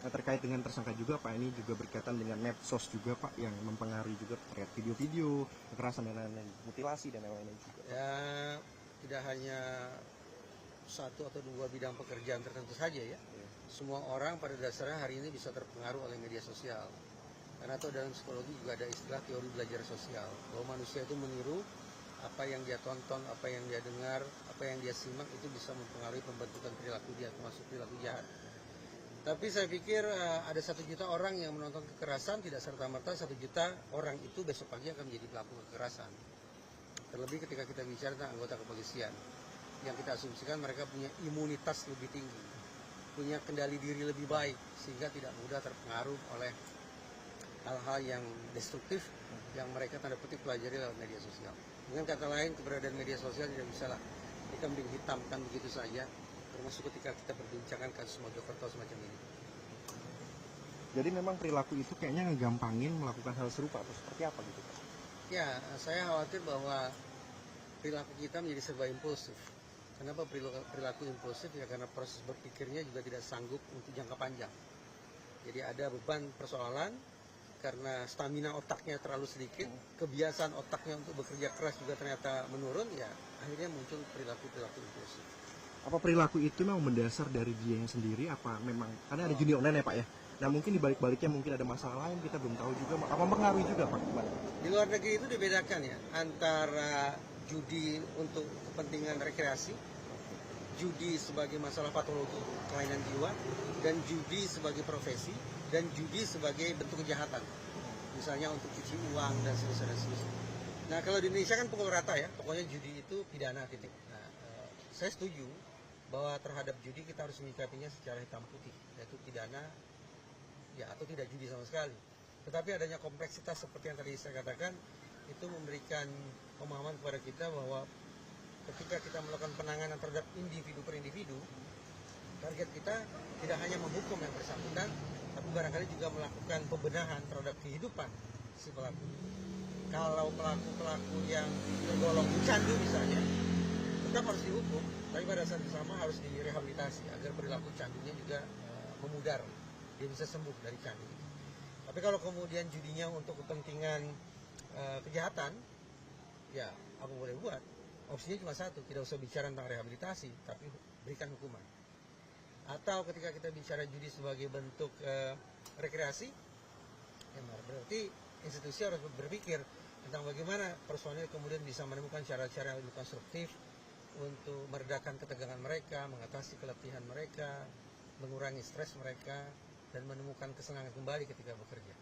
Nah, terkait dengan tersangka juga Pak, ini juga berkaitan dengan medsos juga Pak, yang mempengaruhi juga terkait video-video kekerasan dan lain-lain, mutilasi dan lain-lain juga Pak. Ya, tidak hanya satu atau dua bidang pekerjaan tertentu saja ya. Semua orang pada dasarnya hari ini bisa terpengaruh oleh media sosial. Karena itu dalam psikologi juga ada istilah teori belajar sosial, bahwa manusia itu meniru apa yang dia tonton, apa yang dia dengar, apa yang dia simak, itu bisa mempengaruhi pembentukan perilaku dia, termasuk perilaku jahat. Tapi saya pikir ada 1 juta orang yang menonton kekerasan, tidak serta-merta 1 juta orang itu besok pagi akan menjadi pelaku kekerasan. Terlebih ketika kita bicara tentang anggota kepolisian, yang kita asumsikan mereka punya imunitas lebih tinggi, punya kendali diri lebih baik, sehingga tidak mudah terpengaruh oleh hal-hal yang destruktif yang mereka tanda petik pelajari lewat media sosial. Dengan kata lain, keberadaan media sosial tidak bisalah dikambing hitamkan begitu saja, termasuk ketika kita berbincangkan kasus Mojokerto semacam ini. Jadi memang perilaku itu kayaknya ngegampangin melakukan hal serupa atau seperti apa gitu Pak? Ya, saya khawatir bahwa perilaku kita menjadi serba impulsif. Kenapa perilaku impulsif? Ya karena proses berpikirnya juga tidak sanggup untuk jangka panjang. Jadi ada beban persoalan, karena stamina otaknya terlalu sedikit, kebiasaan otaknya untuk bekerja keras juga ternyata menurun, ya akhirnya muncul perilaku-perilaku impulsif. Apa perilaku itu memang mendasar dari dia yang sendiri, apa memang karena ada judi online ya Pak ya? Nah mungkin dibalik-baliknya mungkin ada masalah lain, kita belum tahu juga, apa mempengaruhi juga Pak? Di luar negeri itu dibedakan ya, antara judi untuk kepentingan rekreasi, judi sebagai masalah patologi kelainan jiwa, dan judi sebagai profesi, dan judi sebagai bentuk kejahatan, misalnya untuk cuci uang dan seterusnya. Nah kalau di Indonesia kan pukul rata ya, pokoknya judi itu pidana titik. Nah, saya setuju bahwa terhadap judi kita harus menyikapinya secara hitam putih, yaitu pidana ya atau tidak judi sama sekali. Tetapi adanya kompleksitas seperti yang tadi saya katakan, itu memberikan pemahaman kepada kita bahwa ketika kita melakukan penanganan terhadap individu per individu, target kita tidak hanya menghukum yang bersangkutan, tapi barangkali juga melakukan pembenahan terhadap kehidupan si pelaku. Kalau pelaku-pelaku yang tergolong candu misalnya, tetap harus dihukum, tapi pada saat yang sama harus direhabilitasi agar perilaku candunya juga memudar, dia bisa sembuh dari candu. Tapi kalau kemudian judinya untuk kepentingan kejahatan, ya apa boleh buat? Opsinya cuma satu, tidak usah bicara tentang rehabilitasi, tapi berikan hukuman. Atau ketika kita bicara judi sebagai bentuk rekreasi, ya berarti institusi harus berpikir tentang bagaimana personil kemudian bisa menemukan cara-cara yang lebih konstruktif untuk meredakan ketegangan mereka, mengatasi keletihan mereka, mengurangi stres mereka, dan menemukan kesenangan kembali ketika bekerja.